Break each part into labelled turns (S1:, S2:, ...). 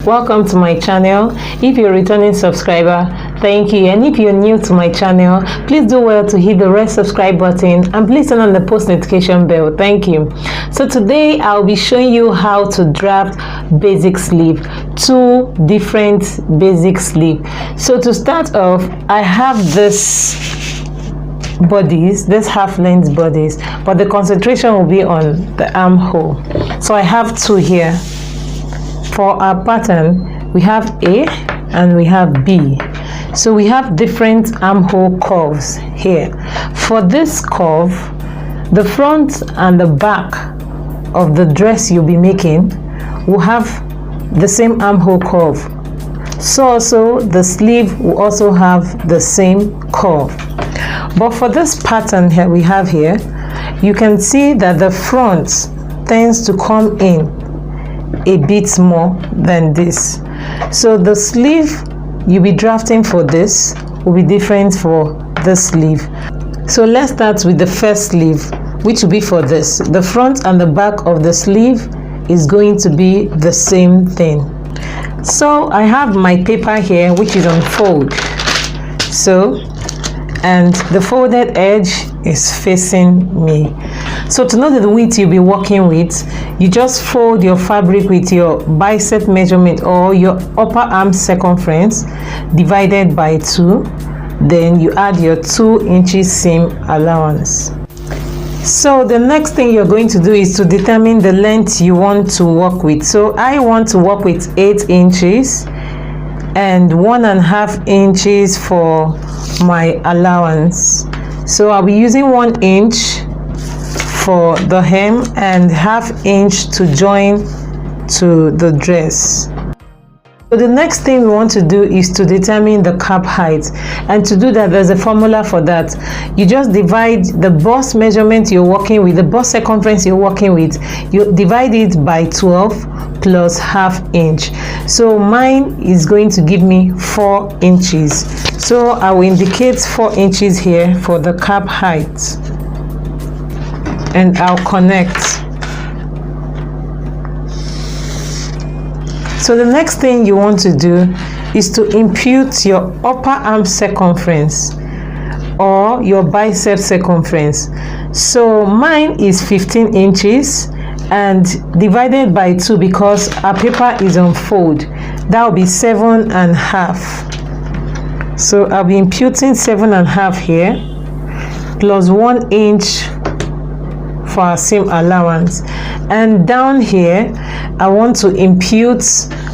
S1: welcome to my channel. If you're a returning subscriber, thank you, and if you're new to my channel, please do well to hit the red subscribe button and please turn on the post notification bell. Thank you. So today I'll be showing you how to draft basic sleeve, two different basic sleeve. So to start off, I have this bodies, this half length bodies, but the concentration will be on the armhole. So I have two here. For our pattern, we have A and we have B. So we have different armhole curves here. For this curve, the front and the back of the dress you'll be making will have the same armhole curve. So also the sleeve will also have the same curve. But for this pattern here we have here, you can see that the front tends to come in a bit more than this. So the sleeve you'll be drafting for this will be different for this sleeve. So let's start with the first sleeve, which will be for this. The front and the back of the sleeve is going to be the same thing. So I have my paper here, which is on fold. And the folded edge is facing me. So to know the width you'll be working with, you just fold your fabric with your bicep measurement or your upper arm circumference divided by 2. Then you add your 2 inches seam allowance. So the next thing you're going to do is to determine the length you want to work with. So I want to work with 8 inches and 1.5 inches for my allowance. So I'll be using 1 inch for the hem and 1/2 inch to join to the dress. So the next thing we want to do is to determine the cap height, and to do that there's a formula for that. You just divide the bust measurement you're working with, the bust circumference you're working with, you divide it by 12 plus 1/2 inch. So mine is going to give me 4 inches. So I will indicate 4 inches here for the cap height and I'll connect. So the next thing you want to do is to impute your upper arm circumference or your bicep circumference. So mine is 15 inches and divided by 2 because our paper is on fold. That will be 7.5. So I'll be imputing 7.5 here plus 1 inch for our seam allowance. And down here I want to impute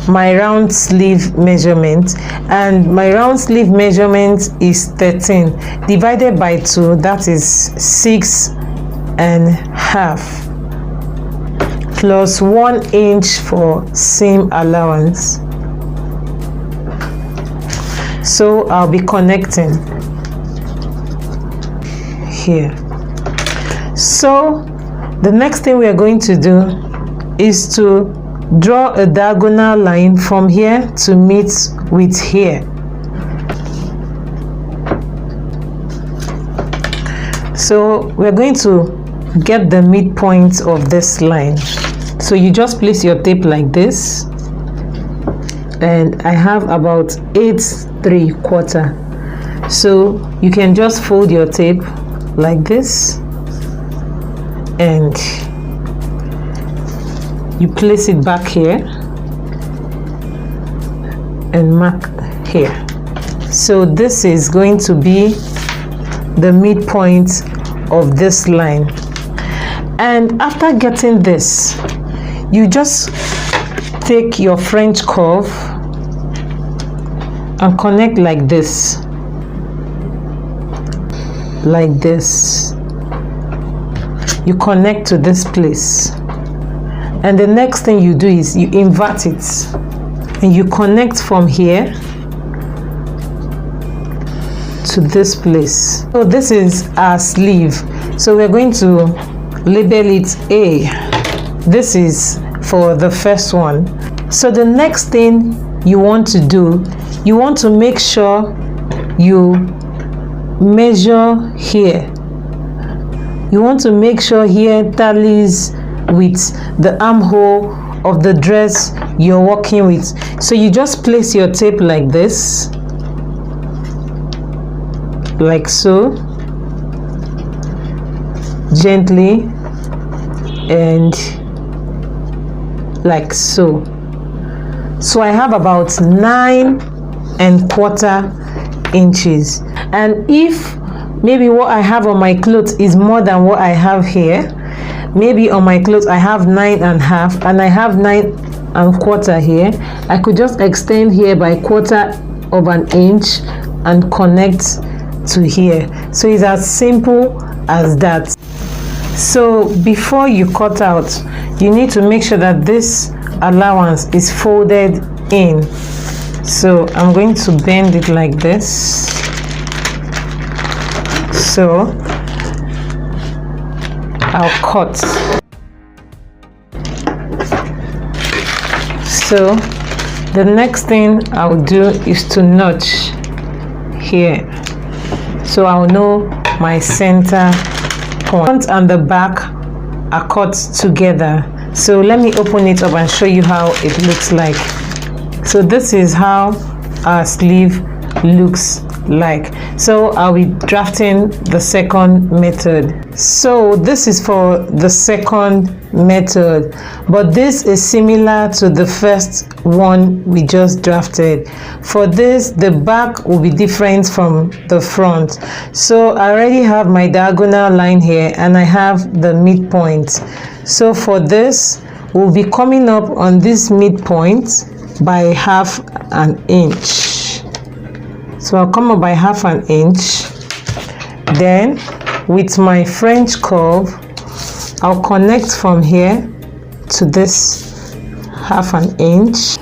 S1: my round sleeve measurement, and my round sleeve measurement is 13 divided by 2, that is 6.5 plus 1 inch for seam allowance. So I'll be connecting here. So the next thing we are going to do is to draw a diagonal line from here to meet with here. So we're going to get the midpoint of this line. So you just place your tape like this, and I have about 8 3/4. So you can just fold your tape like this and you place it back here and mark here. So this is going to be the midpoint of this line. And after getting this, you just take your French curve and connect like this, like this. You connect to this place, and the next thing you do is you invert it and you connect from here to this place. So this is our sleeve. So we're going to label it A. This is for the first one. So the next thing you want to do, you want to make sure you measure here. You want to make sure here tallies with the armhole of the dress you're working with. So you just place your tape like this, like so, gently, and like so. So I have about 9¼ inches, and if maybe what I have on my clothes is more than what I have here, maybe on my clothes I have 9½ and I have 9¼ here, I could just extend here by 1/4 inch and connect to here. So it's as simple as that. So before you cut out, you need to make sure that this allowance is folded in. So I'm going to bend it like this. So I'll cut. So the next thing I'll do is to notch here, so I'll know my center point. Front and the back are cut together. So let me open it up and show you how it looks like. So this is how our sleeve looks like. So I'll be drafting the second method. So this is for the second method, but this is similar to the first one we just drafted. For this, the back will be different from the front. So I already have my diagonal line here and I have the midpoint. So for this, we'll be coming up on this midpoint by 1/2 inch. So I'll come up by 1/2 inch. Then with my French curve, I'll connect from here to this 1/2 inch.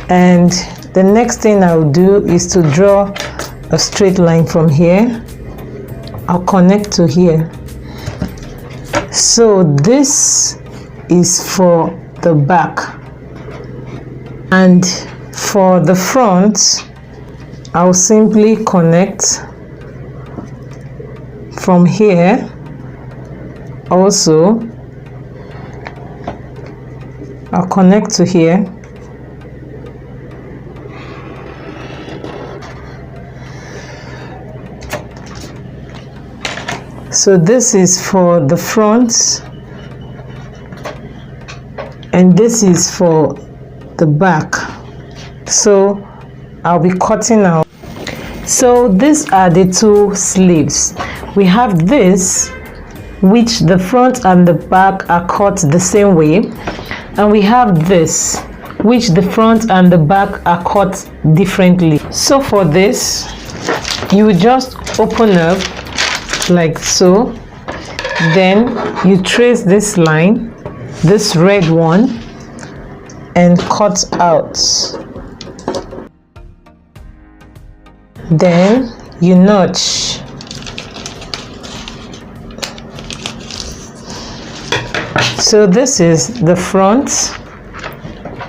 S1: And the next thing I'll do is to draw a straight line from here. I'll connect to here. So this is for the back, and for the front, I'll simply connect from here. Also, I'll connect to here. So this is for the front, and this is for the back. So I'll be cutting out. So these are the two sleeves. We have this, which the front and the back are cut the same way, and we have this, which the front and the back are cut differently. So for this, you will just open up like so, then you trace this line, this red one, and cut out. Then you notch. So this is the front,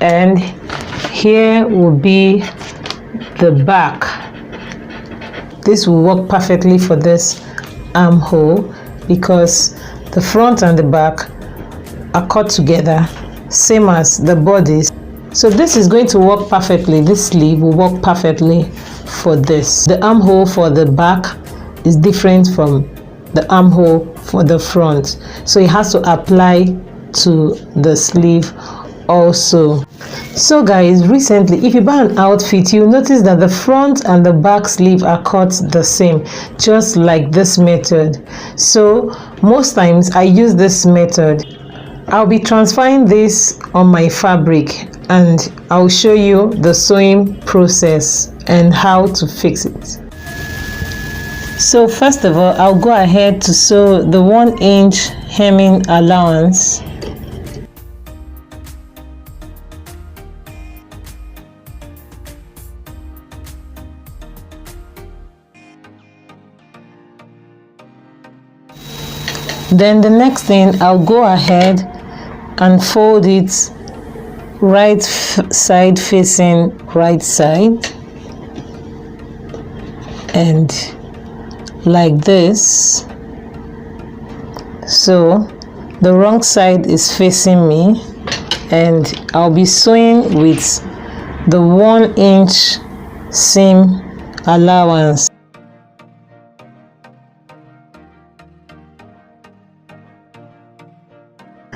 S1: and here will be the back. This will work perfectly for this armhole because the front and the back are cut together, same as the bodies. So this is going to work perfectly. This sleeve will work perfectly for this. The armhole for the back is different from the armhole for the front, so it has to apply to the sleeve also. So guys, recently if you buy an outfit, you notice that the front and the back sleeve are cut the same, just like this method. So most times I use this method. I'll be transferring this on my fabric and I'll show you the sewing process and how to fix it. So first of all, I'll go ahead to sew the 1 inch hemming allowance. Then the next thing, I'll go ahead and fold it right side facing right side, and like this. So the wrong side is facing me, and I'll be sewing with the 1 inch seam allowance.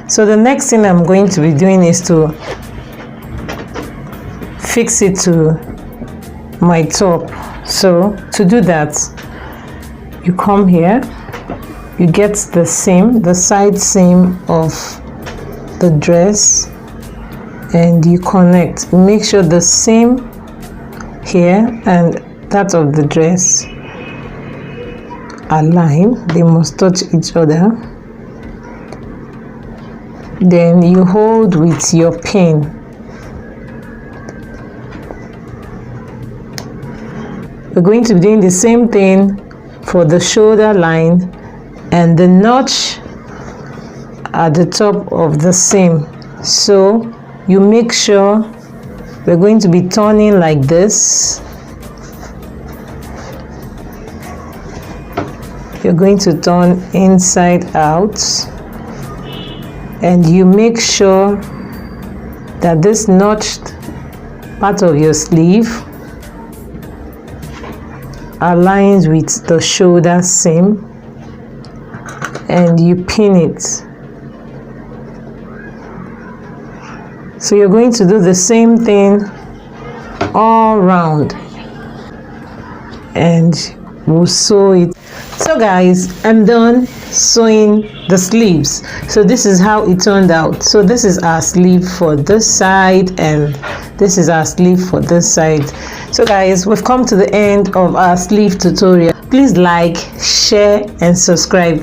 S1: So the next thing I'm going to be doing is to fix it to my top. So to do that, you come here, you get the seam, the side seam of the dress, and you connect. Make sure the seam here and that of the dress align, they must touch each other. Then you hold with your pin. We're going to be doing the same thing for the shoulder line and the notch at the top of the seam. So you make sure we're going to be turning like this. You're going to turn inside out, and you make sure that this notched part of your sleeve aligns with the shoulder seam, and you pin it. So you're going to do the same thing all round, and we'll sew it. So guys, I'm done sewing the sleeves. So this is how it turned out. So this is our sleeve for this side, and this is our sleeve for this side. So guys, we've come to the end of our sleeve tutorial. Please like, share and subscribe.